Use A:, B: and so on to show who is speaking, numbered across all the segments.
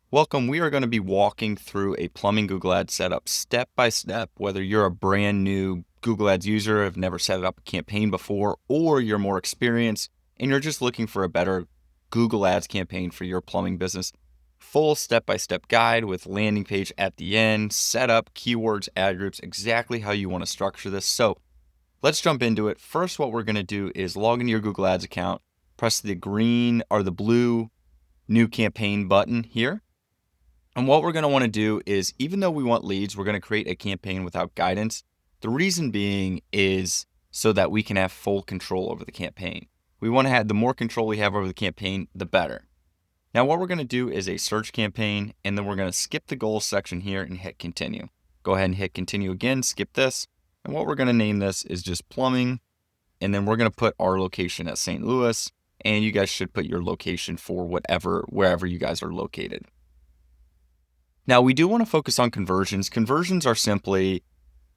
A: Welcome. We are going to be walking through a plumbing Google Ads setup step by step, whether you're a brand new Google Ads user, have never set up a campaign before, or you're more experienced and you're just looking for a better Google Ads campaign for your plumbing business. Full step-by-step guide with landing page at the end, setup, keywords, ad groups, exactly how you want to structure this. So let's jump into it. First, what we're going to do is log into your Google Ads account, press the green or the blue new campaign button here. And what we're going to want to do is, even though we want leads, we're going to create a campaign without guidance. The reason being is so that we can have full control over the campaign. We want to have the more control we have over the campaign, the better. Now, what we're going to do is a search campaign, and then we're going to skip the goals section here and hit continue. Go ahead and hit continue again, skip this. And what we're going to name this is just plumbing. And then we're going to put our location at St. Louis, and you guys should put your location for wherever you guys are located. Now, we do want to focus on conversions. Conversions are simply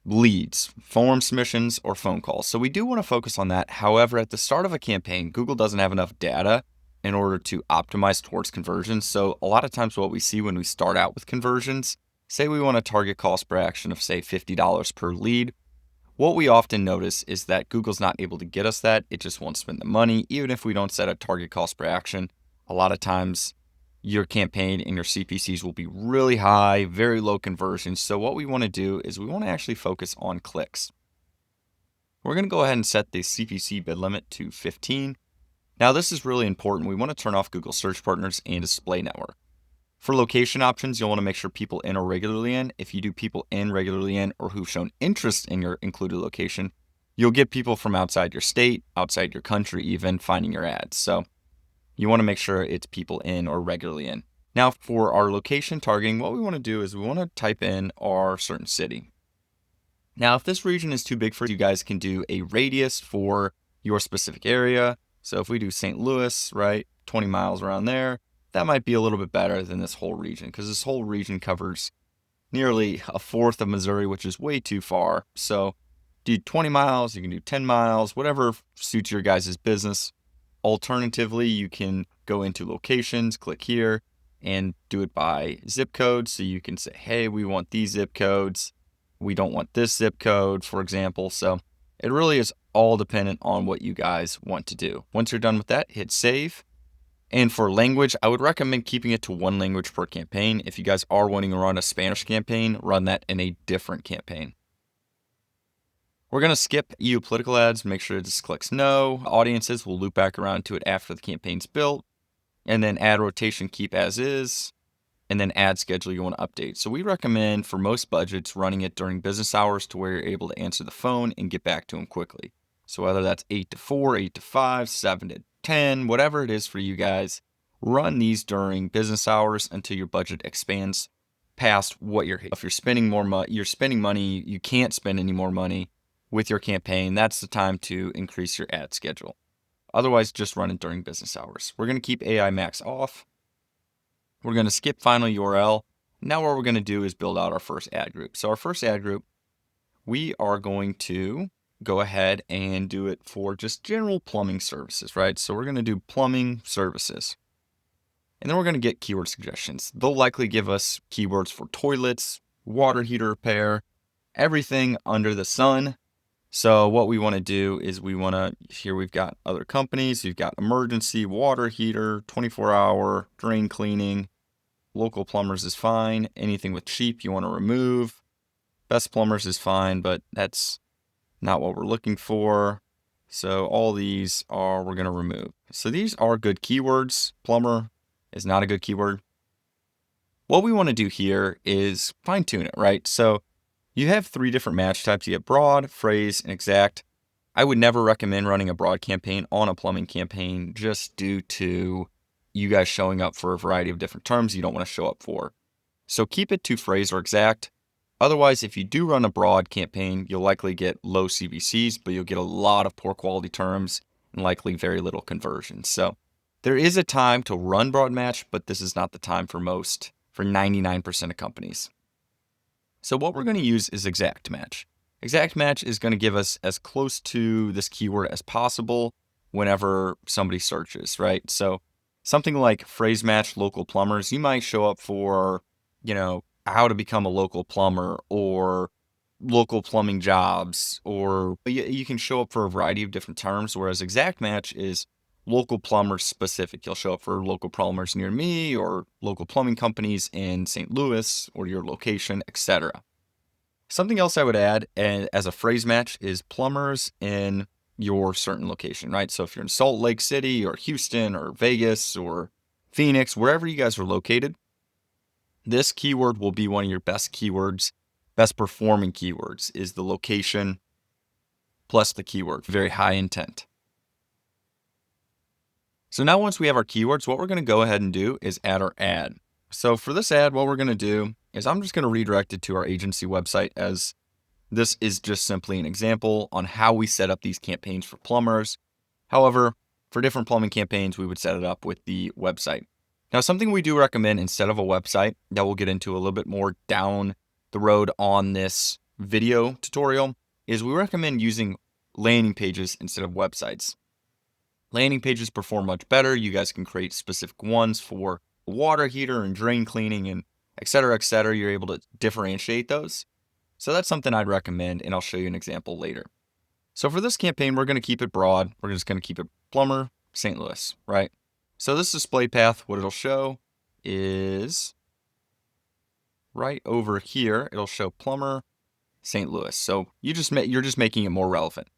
A: leads, form submissions, or phone calls. So we do want to focus on that. However, at the start of a campaign, Google doesn't have enough data in order to optimize towards conversions. So a lot of times what we see when we start out with conversions, say we want a target cost per action of, say, $50 per lead. What we often notice is that Google's not able to get us that. It just won't spend the money. Even if we don't set a target cost per action, a lot of times your campaign and your CPCs will be really high, very low conversions. So what we want to do is we want to actually focus on clicks. We're going to go ahead and set the CPC bid limit to 15. Now this is really important. We want to turn off Google Search Partners and Display Network. For location options, you'll want to make sure people in or regularly in. If you do people in, regularly in, or who've shown interest in your included location, you'll get people from outside your state, outside your country even, finding your ads. So you want to make sure it's people in or regularly in. Now for our location targeting, what we want to do is we want to type in our certain city. Now, if this region is too big for you guys can do a radius for your specific area. So if we do St. Louis, right, 20 miles around there, that might be a little bit better than this whole region because this whole region covers nearly a fourth of Missouri, which is way too far. So do 20 miles, you can do 10 miles, whatever suits your guys' business. Alternatively, you can go into locations, click here, and do it by zip code. So you can say, hey, we want these zip codes. We don't want this zip code, for example. So it really is all dependent on what you guys want to do. Once you're done with that, hit save. And for language, I would recommend keeping it to one language per campaign. If you guys are wanting to run a Spanish campaign, run that in a different campaign. We're going to skip EU political ads, make sure it just clicks no. Audiences, will loop back around to it after the campaign's built. And then ad rotation, keep as is. And then ad schedule, you want to update. So we recommend for most budgets running it during business hours to where you're able to answer the phone and get back to them quickly. So whether that's 8 to 4, 8 to 5, 7 to 10, whatever it is for you guys, run these during business hours until your budget expands past what if you're spending more money, you can't spend any more money with your campaign, that's the time to increase your ad schedule. Otherwise, just run it during business hours. We're going to keep AI Max off. We're going to skip final URL. Now what we're going to do is build out our first ad group. So our first ad group, we are going to go ahead and do it for just general plumbing services, right? So we're going to do plumbing services. And then we're going to get keyword suggestions. They'll likely give us keywords for toilets, water heater repair, everything under the sun. So what we want to do is here we've got other companies. We've got emergency, water heater, 24-hour, drain cleaning. Local plumbers is fine. Anything with cheap you want to remove. Best plumbers is fine, but that's not what we're looking for. So all these we're going to remove. So these are good keywords. Plumber is not a good keyword. What we want to do here is fine tune it, right? So you have 3 different match types. You have broad, phrase, and exact. I would never recommend running a broad campaign on a plumbing campaign just due to you guys showing up for a variety of different terms you don't want to show up for. So keep it to phrase or exact. Otherwise, if you do run a broad campaign, you'll likely get low CPCs, but you'll get a lot of poor quality terms and likely very little conversion. So there is a time to run broad match, but this is not the time for 99% of companies. So what we're going to use is exact match. Exact match is going to give us as close to this keyword as possible whenever somebody searches, right? So Something like phrase match local plumbers, you might show up for, how to become a local plumber or local plumbing jobs, or you can show up for a variety of different terms, whereas exact match is local plumbers specific. You'll show up for local plumbers near me or local plumbing companies in St. Louis or your location, etc. Something else I would add as a phrase match is plumbers in your certain location, right? So if you're in Salt Lake City or Houston or Vegas or Phoenix, wherever you guys are located, this keyword will be one of your best keywords, best performing keywords is the location plus the keyword, very high intent. So now once we have our keywords, what we're going to go ahead and do is add our ad. So for this ad, what we're going to do is I'm just going to redirect it to our agency website, as this is just simply an example on how we set up these campaigns for plumbers. However, for different plumbing campaigns, we would set it up with the website. Now, something we do recommend instead of a website that we'll get into a little bit more down the road on this video tutorial is we recommend using landing pages instead of websites. Landing pages perform much better. You guys can create specific ones for water heater and drain cleaning and et cetera, et cetera. You're able to differentiate those. So that's something I'd recommend, and I'll show you an example later. So for this campaign, we're going to keep it broad. We're just going to keep it plumber, St. Louis, right? So this display path, what it'll show is right over here. It'll show plumber, St. Louis. So you're just making it more relevant.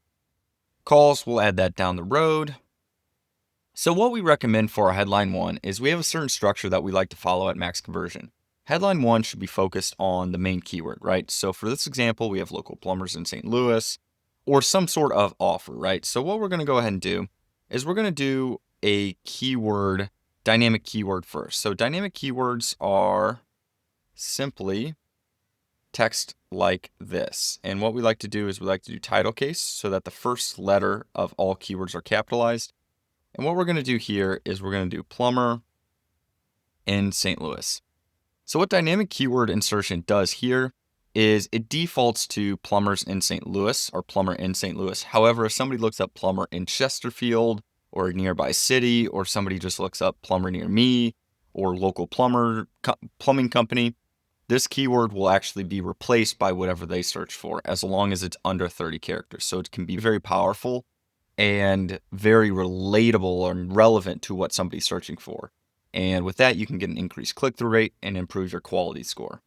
A: Calls, we'll add that down the road. So what we recommend for our headline 1 is we have a certain structure that we like to follow at max conversion. Headline 1 should be focused on the main keyword, right? So for this example, we have local plumbers in St. Louis or some sort of offer, right? So what we're going to go ahead and do is we're going to do a keyword, dynamic keyword first. So dynamic keywords are simply text like this. And what we like to do is we like to do title case so that the first letter of all keywords are capitalized. And what we're going to do here is we're going to do plumber in St. Louis. So what dynamic keyword insertion does here is it defaults to plumbers in St. Louis or plumber in St. Louis. However, if somebody looks up plumber in Chesterfield or a nearby city, or somebody just looks up plumber near me or local plumbing company, this keyword will actually be replaced by whatever they search for, as long as it's under 30 characters. So it can be very powerful and very relatable and relevant to what somebody's searching for. And with that, you can get an increased click-through rate and improve your quality score.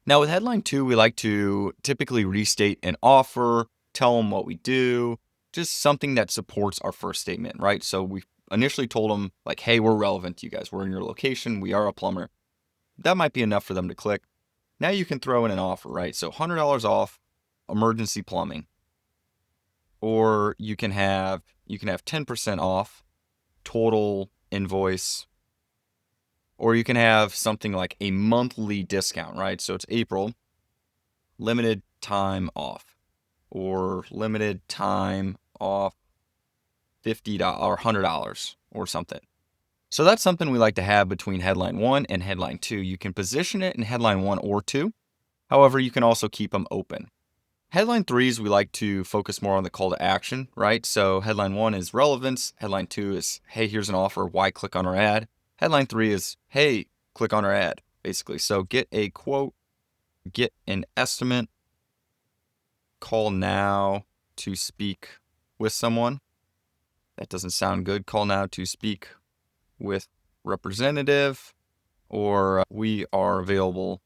A: Now with headline 2, we like to typically restate an offer, tell them what we do, just something that supports our first statement, right? So we initially told them like, hey, we're relevant to you guys. We're in your location. We are a plumber. That might be enough for them to click. Now you can throw in an offer, right? So $100 off emergency plumbing. Or you can have 10% off total invoice, or you can have something like a monthly discount, right? So it's April, limited time off, or limited time off $50 or $100 or something. So that's something we like to have between headline 1 and headline 2. You can position it in headline 1 or 2. However, you can also keep them open. Headline 3s, we like to focus more on the call to action, right? So headline 1 is relevance. Headline 2 is, hey, here's an offer. Why click on our ad? Headline 3 is, hey, click on our ad, basically. So get a quote, get an estimate, call now to speak with someone. That doesn't sound good. Call now to speak with representative, or we are available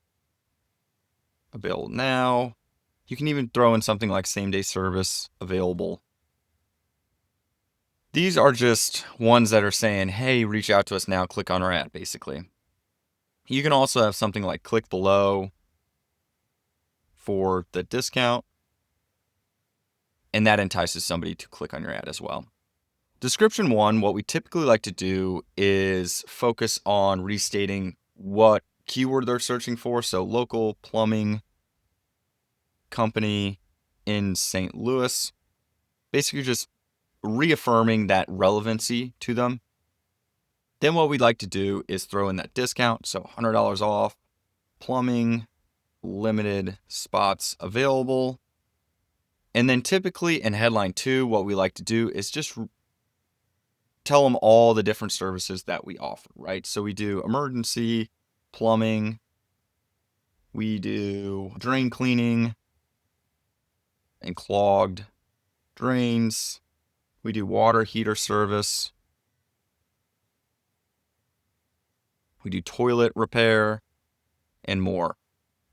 A: now. You can even throw in something like same-day service available. These are just ones that are saying, hey, reach out to us now, click on our ad, basically. You can also have something like click below for the discount, and that entices somebody to click on your ad as well. Description 1, what we typically like to do is focus on restating what keyword they're searching for. So local plumbing company in St. Louis, basically just reaffirming that relevancy to them. Then what we'd like to do is throw in that discount. So $100 off, plumbing, limited spots available. And then typically in headline 2, what we like to do is just tell them all the different services that we offer, right? So we do emergency, plumbing, we do drain cleaning and clogged drains, we do water heater service, we do toilet repair, and more.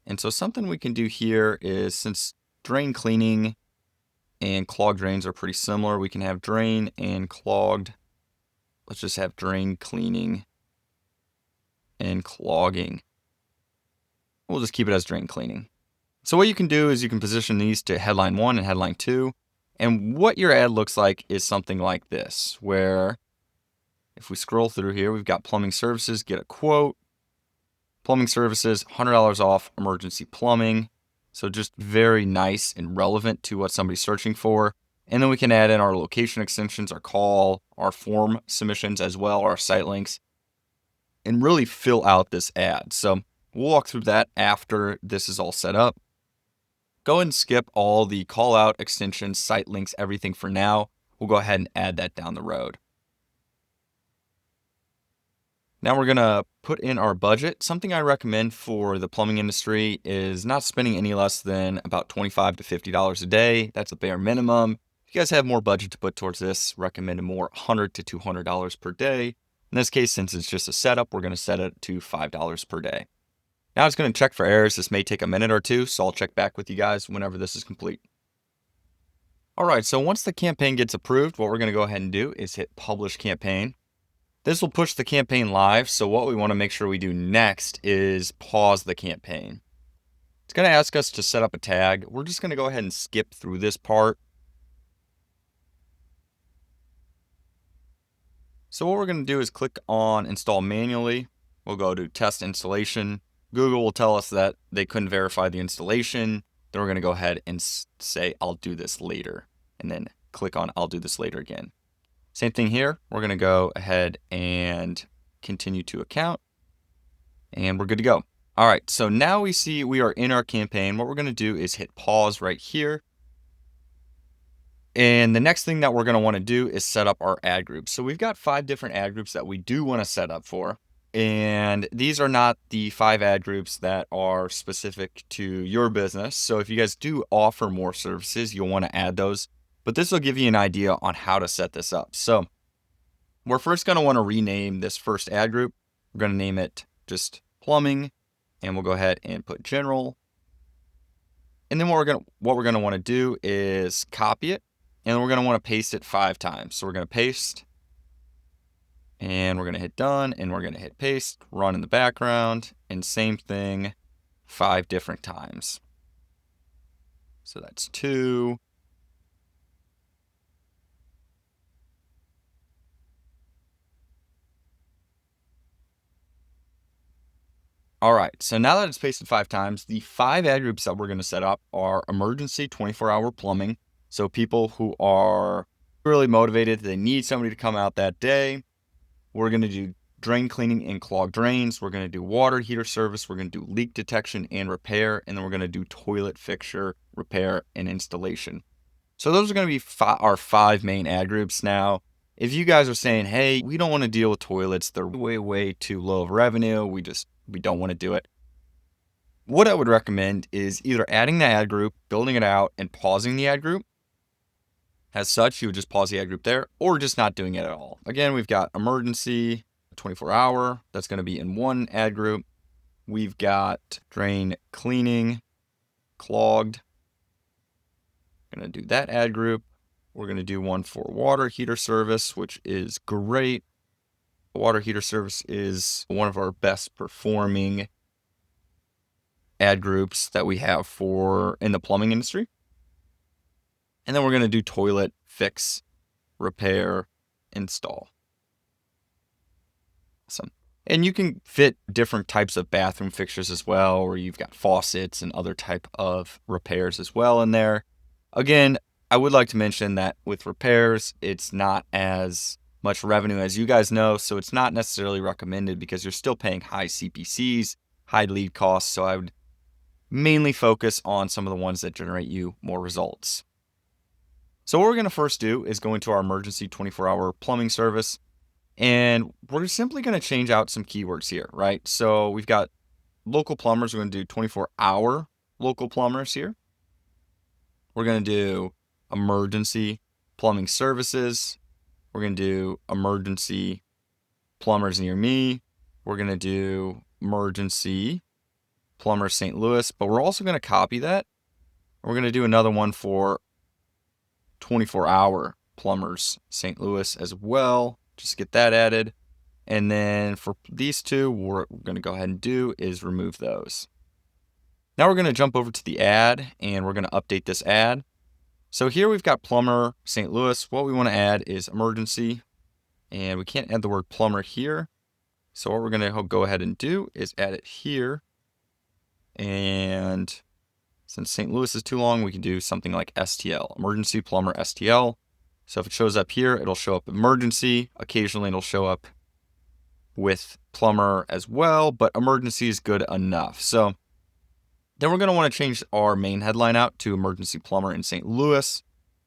A: And so something we can do here is, since drain cleaning and clogged drains are pretty similar, we can have drain and clogged. Let's just have drain cleaning and clogging. We'll just keep it as drain cleaning. So what you can do is you can position these to headline 1 and headline 2. And what your ad looks like is something like this, where if we scroll through here, we've got plumbing services, get a quote. Plumbing services, $100 off emergency plumbing. So just very nice and relevant to what somebody's searching for. And then we can add in our location extensions, our call, our form submissions as well, our site links, and really fill out this ad. So we'll walk through that after this is all set up. Go ahead and skip all the call out, extensions, site links, everything for now. We'll go ahead and add that down the road. Now we're going to put in our budget. Something I recommend for the plumbing industry is not spending any less than about $25 to $50 a day. That's a bare minimum. If you guys have more budget to put towards this, recommend more $100 to $200 per day. In this case, since it's just a setup, we're going to set it to $5 per day. Now it's going to check for errors. This may take a minute or two, so I'll check back with you guys whenever this is complete. All right, so once the campaign gets approved, what we're going to go ahead and do is hit Publish Campaign. This will push the campaign live, so what we want to make sure we do next is pause the campaign. It's going to ask us to set up a tag. We're just going to go ahead and skip through this part. So what we're going to do is click on Install Manually. We'll go to Test Installation. Google will tell us that they couldn't verify the installation. Then we're going to go ahead and say, I'll do this later, and then click on I'll do this later again. Same thing here. We're going to go ahead and continue to account, and we're good to go. All right, so now we see we are in our campaign. What we're going to do is hit pause right here. And the next thing that we're going to want to do is set up our ad groups. So we've got 5 different ad groups that we do want to set up for. And these are not the 5 ad groups that are specific to your business. So if you guys do offer more services, you'll want to add those. But this will give you an idea on how to set this up. So we're first going to want to rename this first ad group. We're going to name it just plumbing, and we'll go ahead and put general. And then what we're going to want to do is copy it, and then we're going to want to paste it 5 times. So we're going to paste, and we're going to hit done, and we're going to hit paste, run in the background, and same thing 5 different times. So that's 2. All right, so now that it's pasted 5 times, the 5 ad groups that we're going to set up are emergency 24-hour plumbing. So people who are really motivated, they need somebody to come out that day. We're going to do drain cleaning and clogged drains. We're going to do water heater service. We're going to do leak detection and repair. And then we're going to do toilet fixture repair and installation. So those are going to be our 5 main ad groups. Now, if you guys are saying, hey, we don't want to deal with toilets, they're way too low of revenue, we don't want to do it, what I would recommend is either adding the ad group, building it out, and pausing the ad group. As such, you would just pause the ad group there, or just not doing it at all. Again, we've got emergency 24-hour. That's going to be in one ad group. We've got drain cleaning, clogged. Going to do that ad group. We're going to do one for water heater service, which is great. Water heater service is one of our best performing ad groups that we have in the plumbing industry. And then we're going to do toilet fix, repair, install. Awesome. And you can fit different types of bathroom fixtures as well, or you've got faucets and other type of repairs as well in there. Again, I would like to mention that with repairs, it's not as much revenue as you guys know, so it's not necessarily recommended because you're still paying high CPCs, high lead costs, so I would mainly focus on some of the ones that generate you more results. So what we're going to first do is go into our emergency 24-hour plumbing service, and we're simply going to change out some keywords here, right? So we've got local plumbers. We're going to do 24-hour local plumbers here. We're going to do emergency plumbing services. We're going to do emergency plumbers near me. We're going to do emergency plumbers St. Louis, but we're also going to copy that. We're going to do another one for 24-hour plumbers St. Louis as well. Just get that added. And then for these two, what we're going to go ahead and do is remove those. Now we're going to jump over to the ad, and we're going to update this ad. So here we've got plumber St. Louis. What we want to add is emergency, and we can't add the word plumber here. So what we're going to go ahead and do is add it here. And since St. Louis is too long, we can do something like STL, emergency plumber STL. So if it shows up here, it'll show up emergency. Occasionally it'll show up with plumber as well, but emergency is good enough. So then we're going to want to change our main headline out to emergency plumber in St. Louis.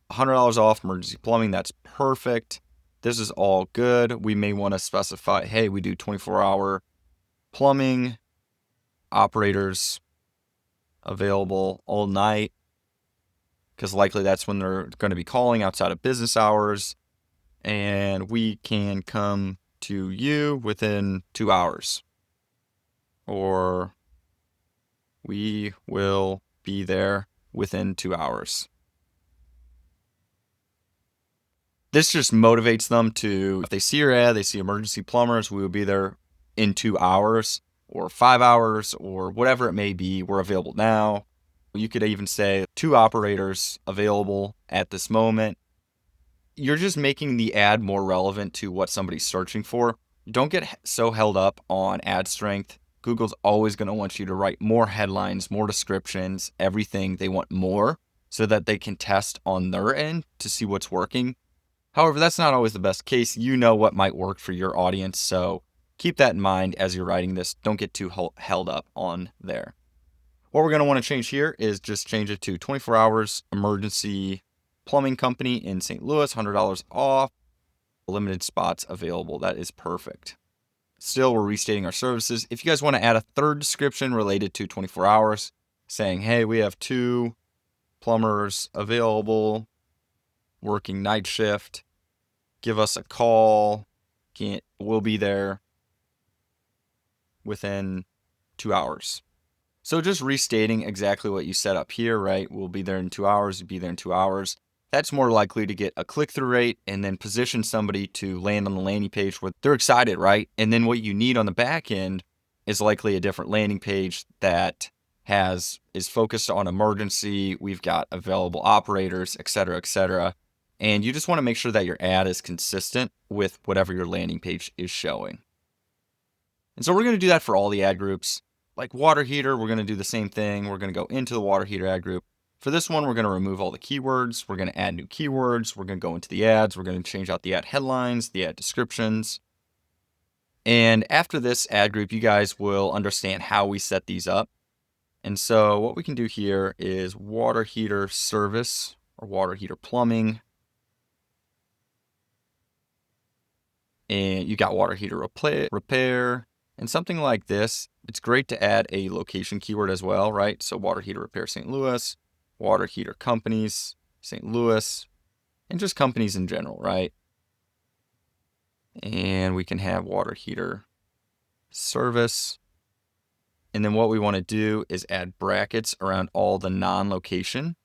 A: $100 off emergency plumbing. That's perfect. This is all good. We may want to specify, hey, we do 24-hour plumbing, operators available all night, because likely that's when they're going to be calling outside of business hours, and we can come to you within 2 hours, or we will be there within 2 hours. This just motivates them to, if they see your ad, they see emergency plumbers, we will be there in 2 hours or 5 hours or whatever it may be. We're available now. You could even say 2 operators available at this moment. You're just making the ad more relevant to what somebody's searching for. Don't get so held up on ad strength. Google's always going to want you to write more headlines, more descriptions, everything. They want more so that they can test on their end to see what's working. However, that's not always the best case. You know what might work for your audience, so keep that in mind as you're writing this. Don't get too held up on there. What we're going to want to change here is just change it to 24 hours emergency plumbing company in St. Louis, $100 off, limited spots available. That is perfect. Still, we're restating our services. If you guys want to add a third description related to 24 hours, saying, hey, we have 2 plumbers available, working night shift, give us a call, we'll be there within 2 hours. So just restating exactly what you set up here, right? We'll be there in 2 hours, you'll be there in 2 hours. That's more likely to get a click-through rate and then position somebody to land on the landing page where they're excited, right? And then what you need on the back end is likely a different landing page that is focused on emergency. We've got available operators, et cetera, et cetera. And you just want to make sure that your ad is consistent with whatever your landing page is showing. And so we're going to do that for all the ad groups. Like water heater, we're going to do the same thing. We're going to go into the water heater ad group. For this one, we're going to remove all the keywords. We're going to add new keywords. We're going to go into the ads. We're going to change out the ad headlines, the ad descriptions. And after this ad group, you guys will understand how we set these up. And so what we can do here is water heater service or water heater plumbing. And you got water heater repair and something like this. It's great to add a location keyword as well, right? So water heater repair St. Louis, water heater companies St. Louis, and just companies in general, right? And we can have water heater service. And then what we want to do is add brackets around all the non-location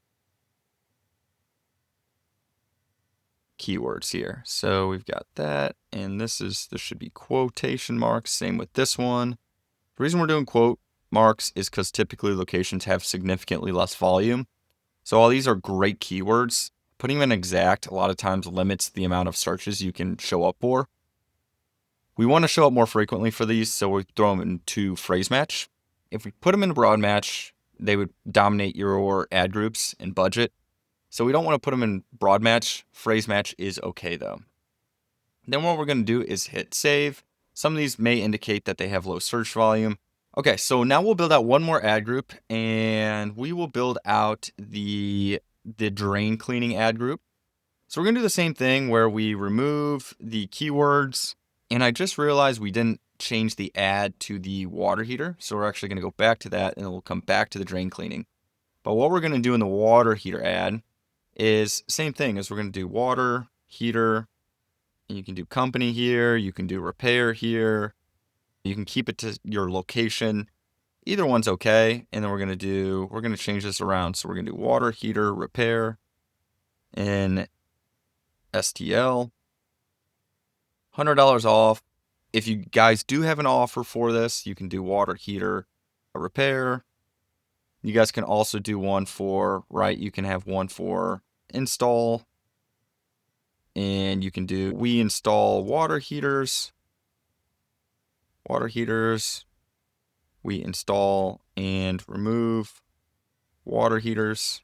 A: keywords here. So we've got that, and this should be quotation marks. Same with this one. The reason we're doing quote marks is because typically locations have significantly less volume. So all these are great keywords. Putting them in exact a lot of times limits the amount of searches you can show up for. We want to show up more frequently for these, so we throw them into phrase match. If we put them in broad match, they would dominate your ad groups and budget. So we don't want to put them in broad match. Phrase match is okay though. Then what we're going to do is hit save. Some of these may indicate that they have low search volume. Okay, so now we'll build out one more ad group, and we will build out the drain cleaning ad group. So we're going to do the same thing where we remove the keywords. And I just realized we didn't change the add to the water heater. So we're actually going to go back to that and then we'll come back to the drain cleaning. But what we're going to do in the water heater add is same thing as we're going to do water heater. And you can do company here. You can do repair here. You can keep it to your location. Either one's okay. And then we're going to change this around. So we're going to do water heater repair in STL. $100 off. If you guys do have an offer for this, you can do water heater repair. You guys can also do one for, you can have one for install. And you can do, we install water heaters. We install and remove water heaters.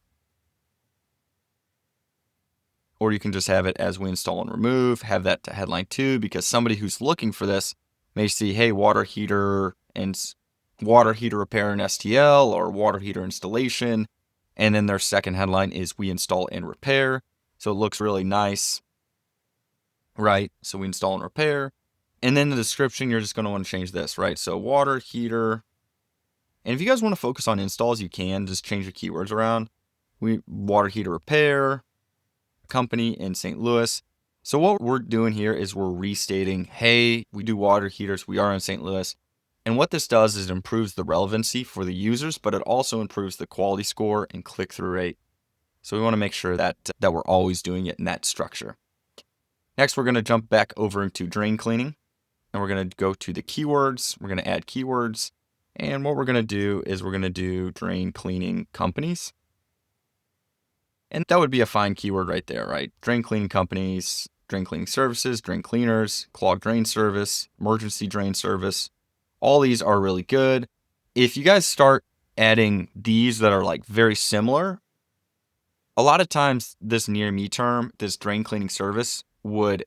A: Or you can just have it as we install and remove, have that to headline 2, because somebody who's looking for this may see, hey, water heater repair in STL or water heater installation. And then their second headline is we install and repair. So it looks really nice, right? So we install and repair. And then the description, you're just going to want to change this, right? So water heater. And if you guys want to focus on installs, you can just change your keywords around. Water heater repair company in St. Louis. So what we're doing here is we're restating, hey, we do water heaters. We are in St. Louis. And what this does is it improves the relevancy for the users, but it also improves the quality score and click-through rate. So we want to make sure that we're always doing it in that structure. Next, we're going to jump back over into drain cleaning. And we're going to go to the keywords. We're going to add keywords. And what we're going to do is we're going to do drain cleaning companies. And that would be a fine keyword right there, right? Drain cleaning companies, drain cleaning services, drain cleaners, clogged drain service, emergency drain service. All these are really good. If you guys start adding these that are like very similar, a lot of times this near me term, this drain cleaning service would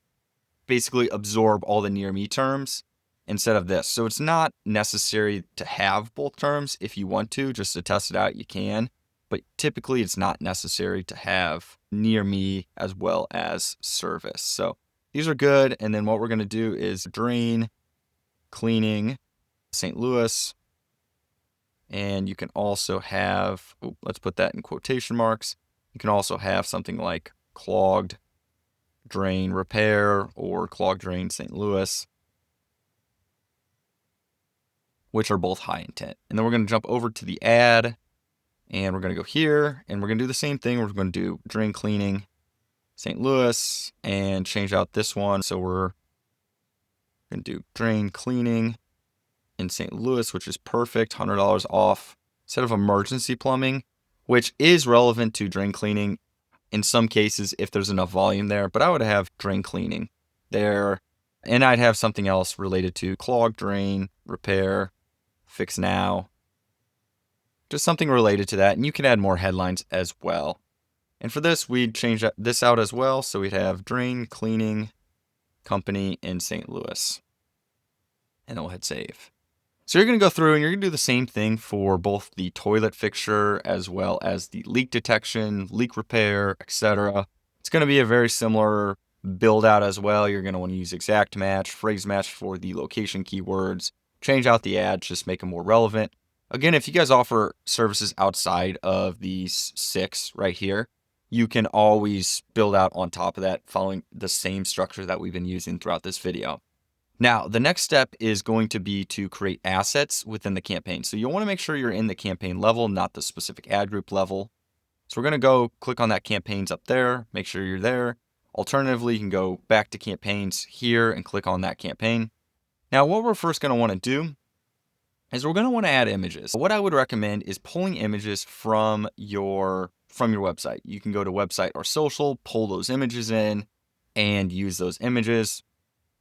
A: basically absorb all the near me terms instead of this. So it's not necessary to have both terms. If you want to, just to test it out, you can. But typically it's not necessary to have near me as well as service. So these are good. And then what we're going to do is drain cleaning St. Louis. And you can also have, let's put that in quotation marks. You can also have something like clogged drain repair or clogged drain St. Louis, which are both high intent. And then we're going to jump over to the ad and we're going to go here and we're going to do the same thing. We're going to do drain cleaning St. Louis and change out this one. So we're going to do drain cleaning in St. Louis, which is perfect, $100 off instead of emergency plumbing, which is relevant to drain cleaning in some cases if there's enough volume there, but I would have drain cleaning there. And I'd have something else related to clogged drain repair, fix now, just something related to that. And you can add more headlines as well. And for this, we'd change this out as well. So we'd have drain cleaning company in St. Louis. And then we'll hit save. So you're going to go through and you're going to do the same thing for both the toilet fixture as well as the leak detection, leak repair, etc. It's going to be a very similar build out as well. You're going to want to use exact match, phrase match for the location keywords, change out the ads, just make them more relevant. Again, if you guys offer services outside of these 6 right here, you can always build out on top of that following the same structure that we've been using throughout this video. Now, the next step is going to be to create assets within the campaign. So you'll want to make sure you're in the campaign level, not the specific ad group level. So we're going to go click on that campaigns up there, make sure you're there. Alternatively, you can go back to campaigns here and click on that campaign. Now, what we're first going to want to do is we're going to want to add images. What I would recommend is pulling images from your website. You can go to website or social, pull those images in and use those images.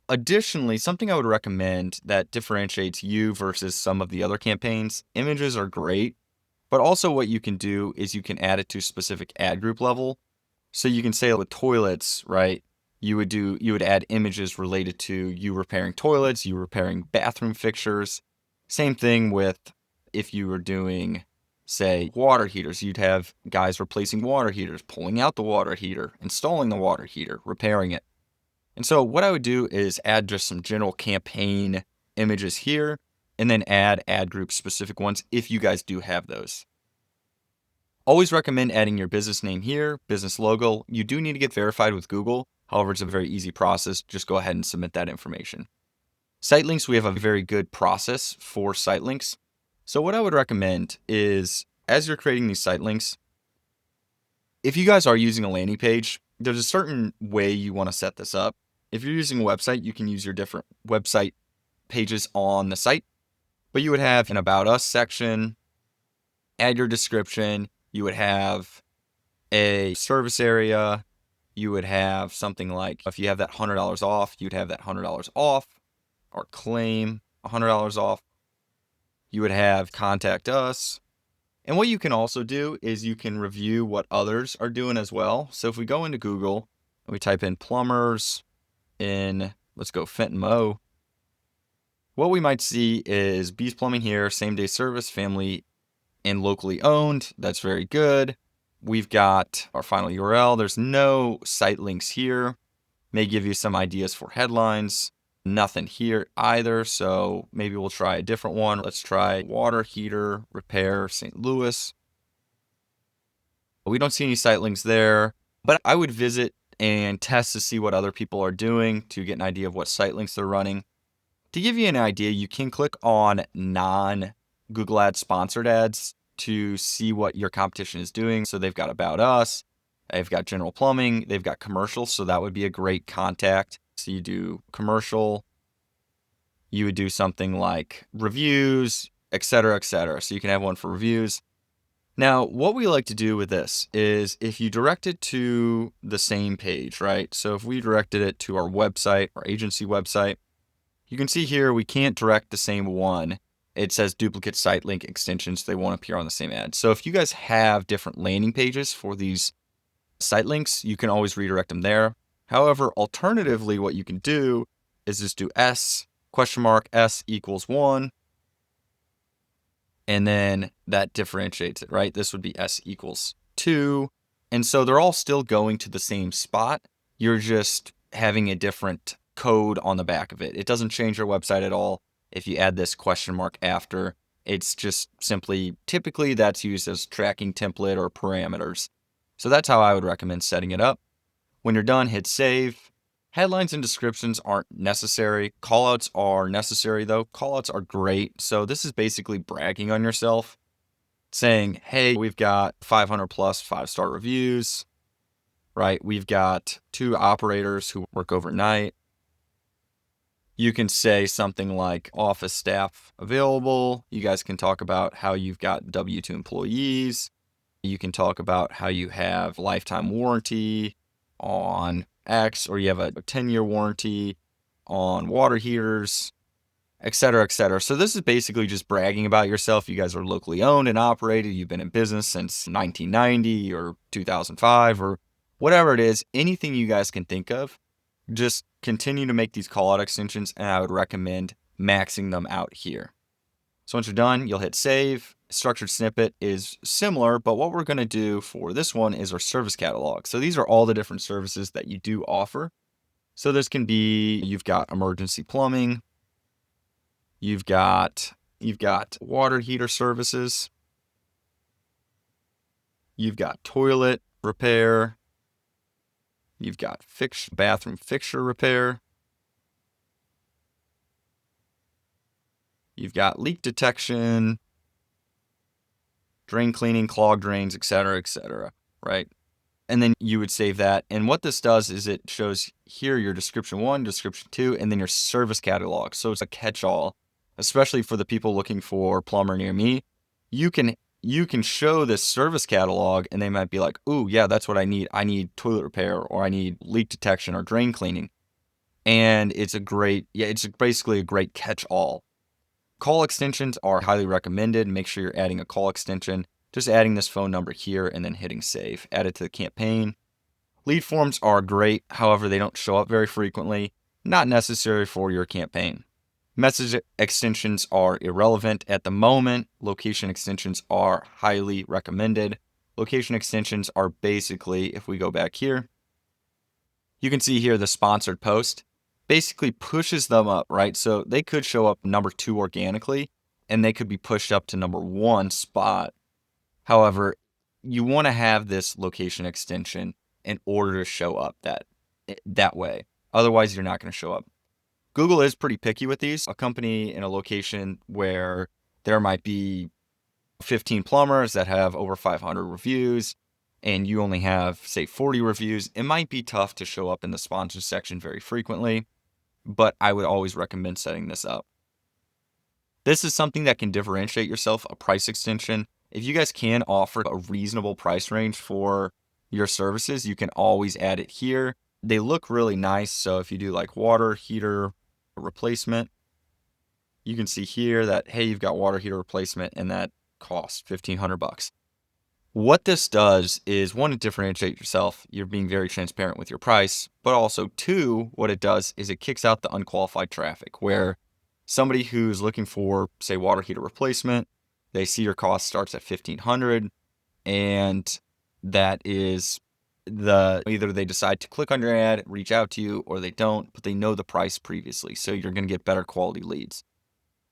A: Additionally, something I would recommend that differentiates you versus some of the other campaigns, images are great, but also what you can do is you can add it to specific ad group level. So you can say with toilets, right? You would add images related to you repairing toilets, you repairing bathroom fixtures. Same thing with if you were doing say water heaters. You'd have guys replacing water heaters, pulling out the water heater, installing the water heater, repairing it. And so what I would do is add just some general campaign images here, and then add ad group specific ones if you guys do have those. Always recommend adding your business name here, business logo. You do need to get verified with Google. However, it's a very easy process. Just go ahead and submit that information. Site links, we have a very good process for site links. So what I would recommend is, as you're creating these site links, if you guys are using a landing page, there's a certain way you want to set this up. If you're using a website, you can use your different website pages on the site, but you would have an About Us section, add your description, you would have a service area, you would have something like, if you have that $100 off, you'd have that $100 off, or claim $100 off. You would have contact us. And what you can also do is you can review what others are doing as well. So if we go into Google and we type in plumbers in, let's go Fenton Mo, what we might see is Bees Plumbing here, same day service, family and locally owned. That's very good. We've got our final URL. There's no site links here. May give you some ideas for headlines. Nothing here either, so maybe we'll try a different one. Let's try water heater repair St. Louis. We don't see any site links there, but I would visit and test to see what other people are doing to get an idea of what site links they're running. To give you an idea, you can click on non-Google Ads sponsored ads to see what your competition is doing. So they've got About Us, they've got general plumbing, they've got commercials, so that would be a great contact. So you do commercial, you would do something like reviews, etc., etc. So you can have one for reviews. Now, what we like to do with this is if you direct it to the same page, right? So if we directed it to our website, our agency website, you can see here we can't direct the same one. It says duplicate site link extensions. They won't appear on the same ad. So if you guys have different landing pages for these site links, you can always redirect them there. However, alternatively, what you can do is just do S equals 1, and then that differentiates it, right? This would be S equals 2. And so they're all still going to the same spot. You're just having a different code on the back of it. It doesn't change your website at all if you add this after. It's just simply, typically that's used as tracking template or parameters. So that's how I would recommend setting it up. When you're done, hit save. Headlines and descriptions aren't necessary. Callouts are necessary though. Callouts are great. So this is basically bragging on yourself, saying, hey, we've got 500 plus 5-star reviews, right? We've got 2 operators who work overnight. You can say something like office staff available. You guys can talk about how you've got W-2 employees. You can talk about how you have lifetime warranty on X, or you have a 10-year warranty on water heaters, etc., etc. So this is basically just bragging about yourself. You guys are locally owned and operated. You've been in business since 1990 or 2005 or whatever it is. Anything you guys can think of. Just continue to make these call out extensions, and I would recommend maxing them out here. So once you're done, you'll hit save. Structured snippet is similar, but what we're going to do for this one is our service catalog. So these are all the different services that you do offer. So this can be, you've got emergency plumbing, you've got water heater services, you've got toilet repair, you've got bathroom fixture repair, you've got leak detection, drain cleaning, clogged drains, etc., right? And then you would save that. And what this does is it shows here your description 1, description 2, and then your service catalog. So it's a catch-all, especially for the people looking for plumber near me. You can show this service catalog, and they might be like, ooh, yeah, that's what I need. I need toilet repair, or I need leak detection or drain cleaning. And it's basically a great catch-all. Call extensions are highly recommended. Make sure you're adding a call extension. Just adding this phone number here and then hitting save. Add it to the campaign. Lead forms are great. However, they don't show up very frequently. Not necessary for your campaign. Message extensions are irrelevant at the moment. Location extensions are highly recommended. Location extensions are basically, if we go back here, you can see here the sponsored post basically pushes them up, right? So they could show up number 2 organically, and they could be pushed up to number 1 spot. However, you want to have this location extension in order to show up that way. Otherwise, you're not going to show up. Google is pretty picky with these. A company in a location where there might be 15 plumbers that have over 500 reviews and you only have, say, 40 reviews, it might be tough to show up in the sponsors section very frequently, but I would always recommend setting this up. This is something that can differentiate yourself, a price extension. If you guys can offer a reasonable price range for your services, you can always add it here. They look really nice, so if you do like water heater replacement, you can see here that, hey, you've got water heater replacement and that costs $1,500. What this does is, one, to differentiate yourself. You're being very transparent with your price, but also, two, what it does is it kicks out the unqualified traffic where somebody who's looking for, say, water heater replacement, they see your cost starts at $1,500, and that is either they decide to click on your ad, reach out to you, or they don't, but they know the price previously, so you're going to get better quality leads.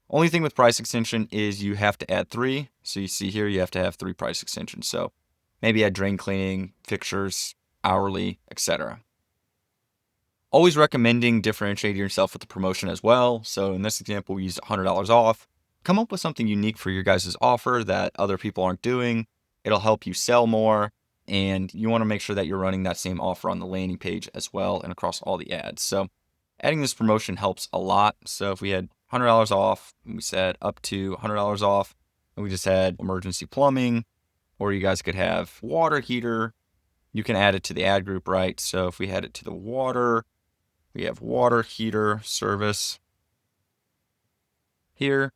A: Only thing with price extension is you have to add 3. So you see here, you have to have 3 price extensions. So maybe add drain cleaning, fixtures, hourly, etc. Always recommending differentiating yourself with the promotion as well. So in this example, we used $100 off. Come up with something unique for your guys' offer that other people aren't doing. It'll help you sell more. And you want to make sure that you're running that same offer on the landing page as well and across all the ads. So adding this promotion helps a lot. So if we had $100 off, we said up to $100 off, and we just had emergency plumbing, or you guys could have water heater. You can add it to the ad group, right? So if we had it to the water, we have water heater service. Here,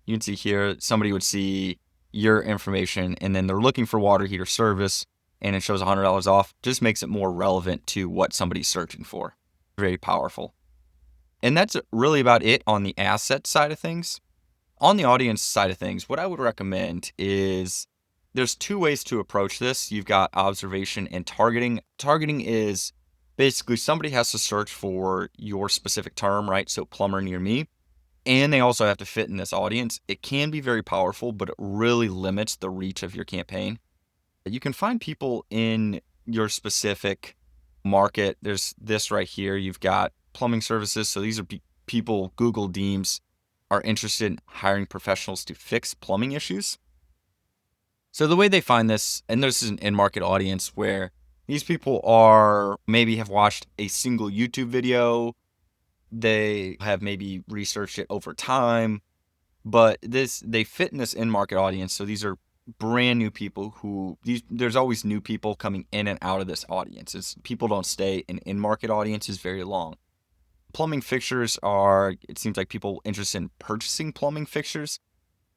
A: you can see here, somebody would see your information, and then they're looking for water heater service, and it shows $100 off. Just makes it more relevant to what somebody's searching for. Very powerful. And that's really about it on the asset side of things. On the audience side of things, what I would recommend is there's 2 ways to approach this. You've got observation and targeting. Targeting is basically somebody has to search for your specific term, right? So plumber near me. And they also have to fit in this audience. It can be very powerful, but it really limits the reach of your campaign. You can find people in your specific market. There's this right here. You've got plumbing services. So these are people Google deems are interested in hiring professionals to fix plumbing issues. So the way they find this, and this is an in-market audience where these people are maybe have watched a single YouTube video. They have maybe researched it over time, but they fit in this in-market audience. So these are brand new people there's always new people coming in and out of this audience. People don't stay in market audiences very long. Plumbing fixtures it seems like people interested in purchasing plumbing fixtures.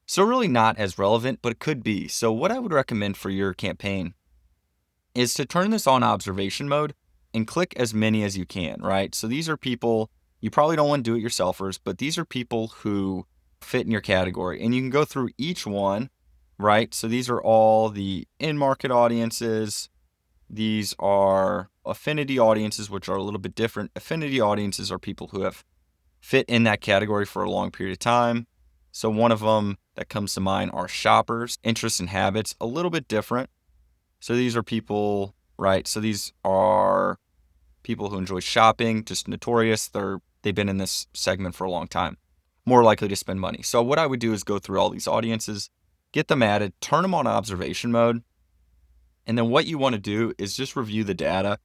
A: So really not as relevant, but it could be. So what I would recommend for your campaign is to turn this on observation mode and click as many as you can, right? So these are people, you probably don't want to do it yourselfers, but these are people who fit in your category. And you can go through each one, right? So these are all the in-market audiences. These are affinity audiences, which are a little bit different. Affinity audiences are people who have fit in that category for a long period of time. So one of them that comes to mind are shoppers. Interests and habits, a little bit different. So these are people, right? So these are people who enjoy shopping, just notorious. They've been in this segment for a long time, more likely to spend money. So what I would do is go through all these audiences, get them added, turn them on observation mode. And then what you want to do is just review the data.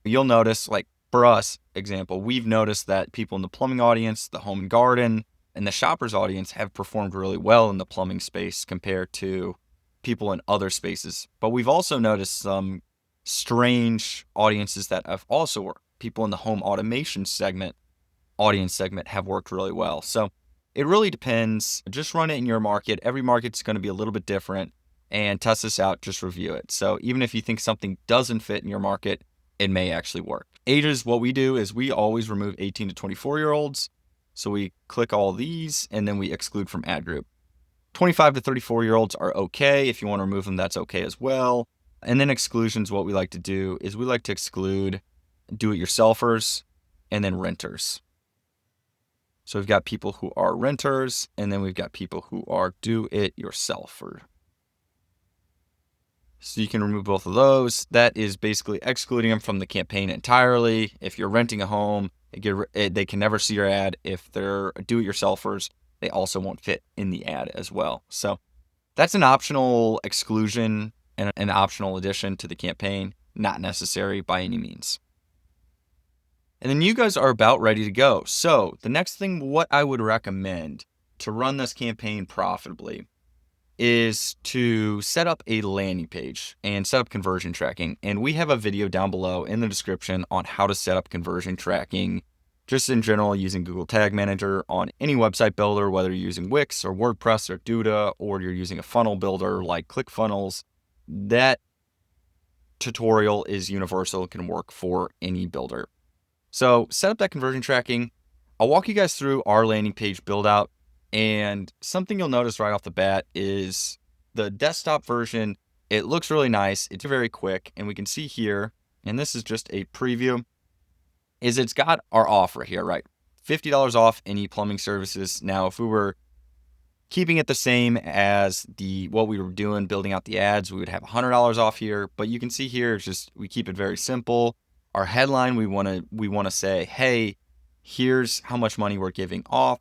A: You'll notice, like for us, example, we've noticed that people in the plumbing audience, the home and garden, and the shoppers audience have performed really well in the plumbing space compared to people in other spaces. But we've also noticed some strange audiences that have also worked. People in the home automation audience segment have worked really well. So it really depends. Just run it in your market. Every market's going to be a little bit different, and test this out. Just review it. So even if you think something doesn't fit in your market, it may actually work. Ages, what we do is we always remove 18 to 24-year-olds. So we click all these and then we exclude from ad group. 25 to 34-year-olds are okay. If you want to remove them, that's okay as well. And then exclusions, what we like to do is we like to exclude do-it-yourselfers and then renters. So we've got people who are renters, and then we've got people who are do-it-yourselfer. So you can remove both of those. That is basically excluding them from the campaign entirely. If you're renting a home, they can never see your ad. If they're do-it-yourselfers, they also won't fit in the ad as well. So that's an optional exclusion and an optional addition to the campaign, not necessary by any means. And then you guys are about ready to go. So the next thing, what I would recommend to run this campaign profitably is to set up a landing page and set up conversion tracking. And we have a video down below in the description on how to set up conversion tracking, just in general, using Google Tag Manager on any website builder, whether you're using Wix or WordPress or Duda, or you're using a funnel builder like ClickFunnels. That tutorial is universal. It can work for any builder. So set up that conversion tracking. I'll walk you guys through our landing page build out. And something you'll notice right off the bat is the desktop version. It looks really nice. It's very quick. And we can see here, and this is just a preview, is it's got our offer here, right? $50 off any plumbing services. Now, if we were keeping it the same as what we were doing, building out the ads, we would have $100 off here. But you can see here, it's just, we keep it very simple. Our headline, we want to say, hey, here's how much money we're giving off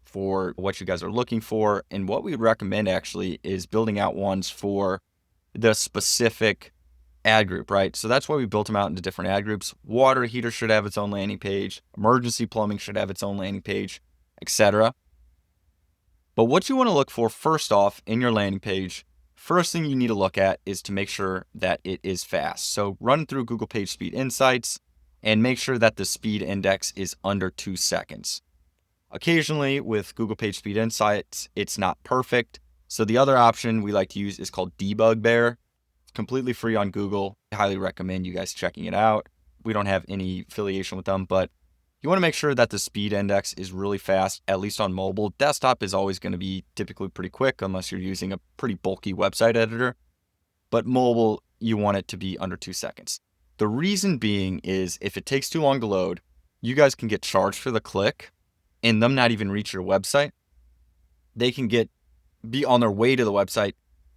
A: for what you guys are looking for. And what we would recommend actually is building out ones for the specific ad group, right? So that's why we built them out into different ad groups. Water heater should have its own landing page. Emergency plumbing should have its own landing page, etc. But what you want to look for first off in your landing page, first thing you need to look at is to make sure that it is fast. So run through Google Page Speed Insights and make sure that the speed index is under 2 seconds. Occasionally with Google Page Speed Insights, it's not perfect. So the other option we like to use is called Debug Bear. It's completely free on Google. I highly recommend you guys checking it out. We don't have any affiliation with them, but you want to make sure that the speed index is really fast, at least on mobile. Desktop is always going to be typically pretty quick unless you're using a pretty bulky website editor. But mobile, you want it to be under 2 seconds. The reason being is if it takes too long to load, you guys can get charged for the click and them not even reach your website. They can be on their way to the website,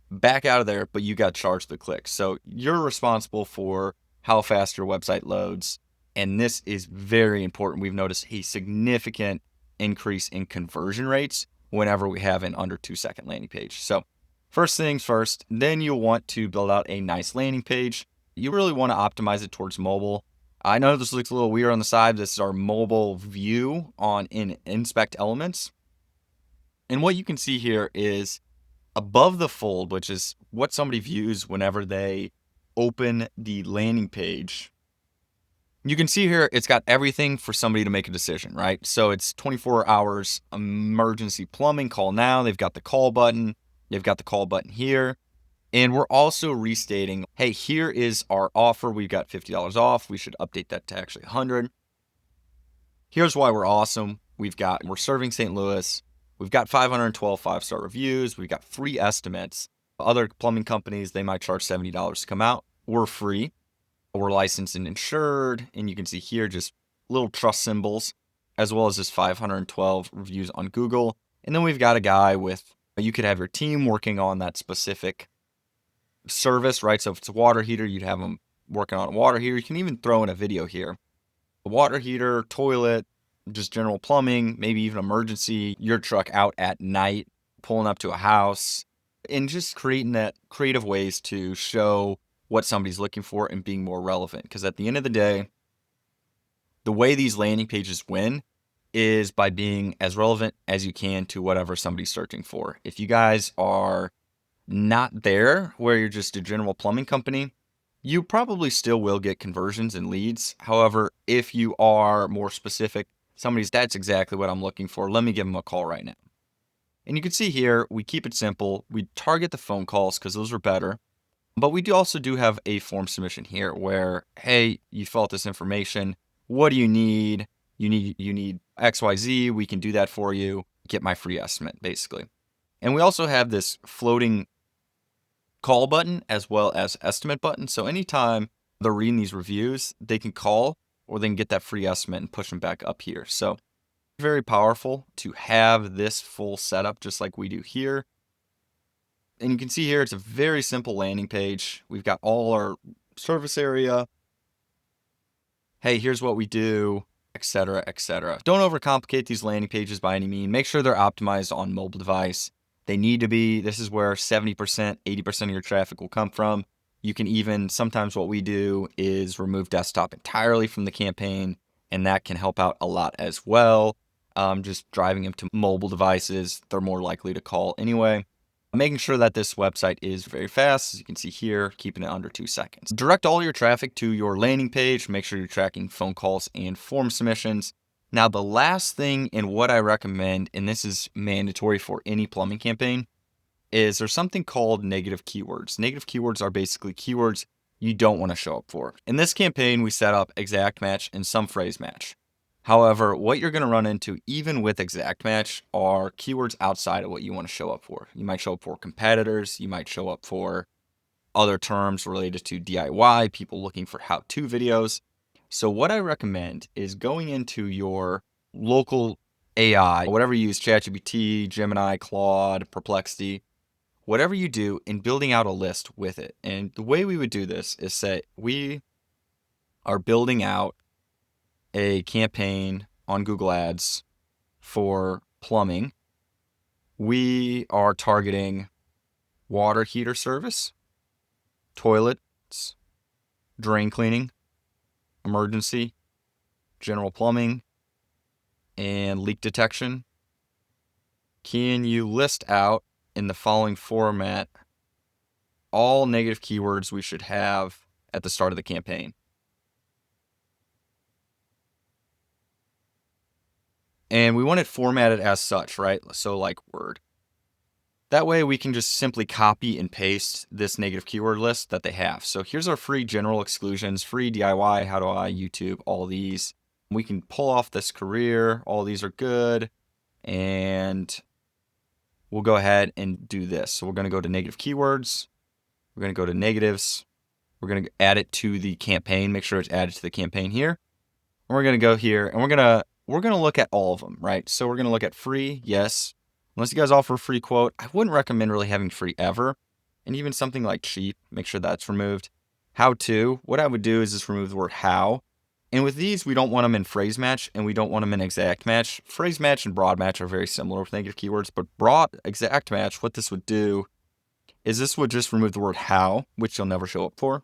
A: back out of there, but you got charged the click. So you're responsible for how fast your website loads. And this is very important. We've noticed a significant increase in conversion rates whenever we have an under 2 second landing page. So first things first, then you'll want to build out a nice landing page. You really want to optimize it towards mobile. I know this looks a little weird on the side. This is our mobile view in Inspect Elements. And what you can see here is above the fold, which is what somebody views whenever they open the landing page. You can see here, it's got everything for somebody to make a decision, right? So it's 24 hours emergency plumbing, call now. They've got the call button. They've got the call button here. And we're also restating, hey, here is our offer. We've got $50 off. We should update that to actually $100. Here's why we're awesome. We're serving St. Louis. We've got 512 5-star reviews. We've got free estimates. Other plumbing companies, they might charge $70 to come out. We're free. We're licensed and insured. And you can see here just little trust symbols, as well as just 512 reviews on Google. And then we've got a guy you could have your team working on that specific service, right? So if it's a water heater, you'd have them working on a water heater. You can even throw in a video here. A water heater, toilet, just general plumbing, maybe even emergency, your truck out at night, pulling up to a house, and just creating that creative ways to show what somebody's looking for and being more relevant. Because at the end of the day, the way these landing pages win is by being as relevant as you can to whatever somebody's searching for. If you guys are not there where you're just a general plumbing company, you probably still will get conversions and leads. However, if you are more specific, that's exactly what I'm looking for, let me give them a call right now. And you can see here, we keep it simple. We target the phone calls because those are better. But we also have a form submission here where, hey, you fill out this information. What do you need? you need XYZ, we can do that for you. Get my free estimate, basically. And we also have this floating call button as well as estimate button. So anytime they're reading these reviews, they can call or they can get that free estimate and push them back up here. So very powerful to have this full setup just like we do here. And you can see here, it's a very simple landing page. We've got all our service area. Hey, here's what we do, etc., etc. Don't overcomplicate these landing pages by any means. Make sure they're optimized on mobile device. They need to be. This is where 70%, 80% of your traffic will come from. You can even, sometimes what we do is remove desktop entirely from the campaign, and that can help out a lot as well. Just driving them to mobile devices, they're more likely to call anyway. Making sure that this website is very fast, as you can see here, keeping it under 2 seconds. Direct all your traffic to your landing page. Make sure you're tracking phone calls and form submissions. Now, the last thing and what I recommend, and this is mandatory for any plumbing campaign, is there's something called negative keywords. Negative keywords are basically keywords you don't want to show up for. In this campaign, we set up exact match and some phrase match. However, what you're going to run into, even with exact match, are keywords outside of what you want to show up for. You might show up for competitors. You might show up for other terms related to DIY, people looking for how-to videos. So what I recommend is going into your local AI, whatever you use, ChatGPT, Gemini, Claude, Perplexity, whatever you do, and building out a list with it. And the way we would do this is say we are building out a campaign on Google Ads for plumbing. We are targeting water heater service, toilets, drain cleaning, emergency, general plumbing, and leak detection. Can you list out in the following format all negative keywords we should have at the start of the campaign? And we want it formatted as such, right? So like Word. That way we can just simply copy and paste this negative keyword list that they have. So here's our free general exclusions, free DIY, how do I, YouTube, all these. We can pull off this career. All these are good. And we'll go ahead and do this. So we're going to go to negative keywords. We're going to go to negatives. We're going to add it to the campaign. Make sure it's added to the campaign here. And we're going to go here and we're going to look at all of them, right? So we're going to look at free, yes. Unless you guys offer a free quote, I wouldn't recommend really having free ever. And even something like cheap, make sure that's removed. How to, what I would do is just remove the word how. And with these, we don't want them in phrase match and we don't want them in exact match. Phrase match and broad match are very similar with negative keywords, but broad exact match, what this would do is this would just remove the word how, which you'll never show up for.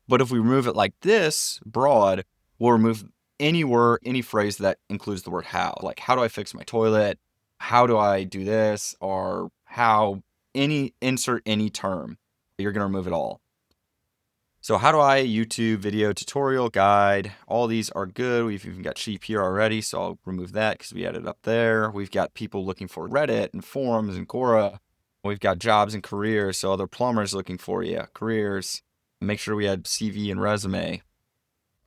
A: But if we remove it like this, broad, we'll remove any word, any phrase that includes the word how. Like, how do I fix my toilet? How do I do this? Or how, insert any term. You're going to remove it all. So how do I, YouTube, video, tutorial, guide, all these are good. We've even got cheap here already, so I'll remove that because we added it up there. We've got people looking for Reddit and forums and Quora. We've got jobs and careers, so other plumbers looking for you, careers. Make sure we add CV and resume.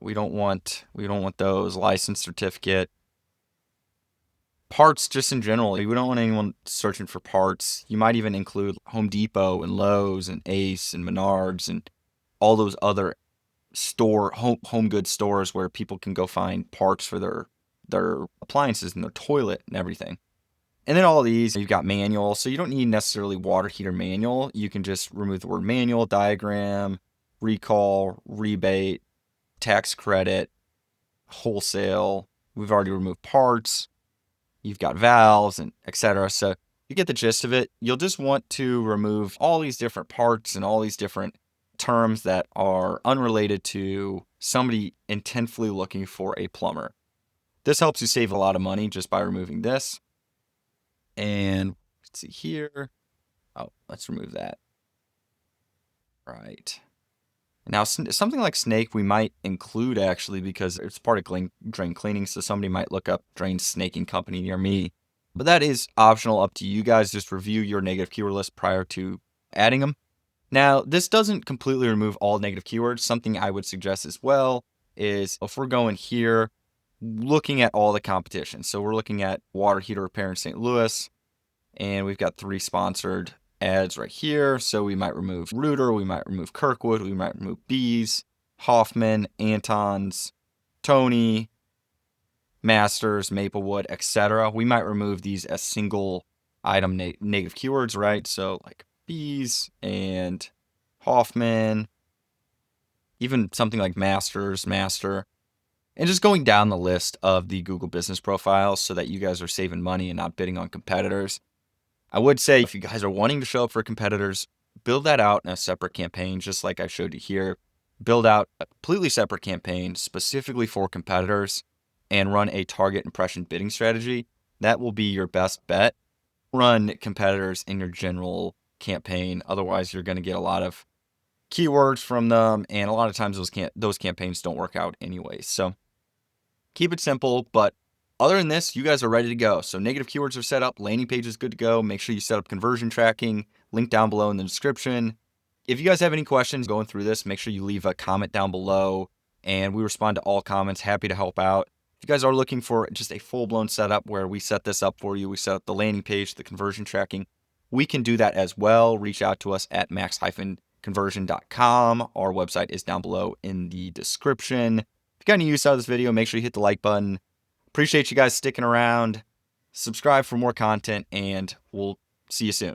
A: We don't want those. License certificate. Parts just in general. We don't want anyone searching for parts. You might even include Home Depot and Lowe's and Ace and Menards and all those other home goods stores where people can go find parts for their appliances and their toilet and everything. And then all these, you've got manual. So you don't need necessarily water heater manual. You can just remove the word manual, diagram, recall, rebate, tax credit, wholesale. We've already removed parts. You've got valves and etc. So you get the gist of it. You'll just want to remove all these different parts and all these different terms that are unrelated to somebody intentfully looking for a plumber. This helps you save a lot of money just by removing this. And let's see here. Oh, let's remove that. Right. Now, something like snake we might include actually because it's part of drain cleaning. So somebody might look up drain snaking company near me. But that is optional, up to you guys. Just review your negative keyword list prior to adding them. Now, this doesn't completely remove all negative keywords. Something I would suggest as well is if we're going here looking at all the competition. So we're looking at water heater repair in St. Louis, and we've got 3 sponsored ads right here. So we might remove Reuter, we might remove Kirkwood, we might remove Bees, Hoffman, Anton's, Tony, Masters, Maplewood, etc. We might remove these as single item negative keywords, right? So like Bees and Hoffman, even something like Masters, Master, and just going down the list of the Google business profiles so that you guys are saving money and not bidding on competitors. I would say if you guys are wanting to show up for competitors, build that out in a separate campaign, just like I showed you here. Build out a completely separate campaign specifically for competitors and run a target impression bidding strategy. That will be your best bet. Run competitors in your general campaign. Otherwise, you're going to get a lot of keywords from them, and a lot of times those campaigns don't work out anyway. So keep it simple, but other than this, you guys are ready to go. So negative keywords are set up, landing page is good to go. Make sure you set up conversion tracking, link down below in the description. If you guys have any questions going through this, make sure you leave a comment down below, and we respond to all comments. Happy to help out. If you guys are looking for just a full-blown setup where we set this up for you, we set up the landing page, the conversion tracking, we can do that as well. Reach out to us at max-conversion.com. Our website is down below in the description. If you got any use out of this video, make sure you hit the like button. Appreciate you guys sticking around. Subscribe for more content, and we'll see you soon.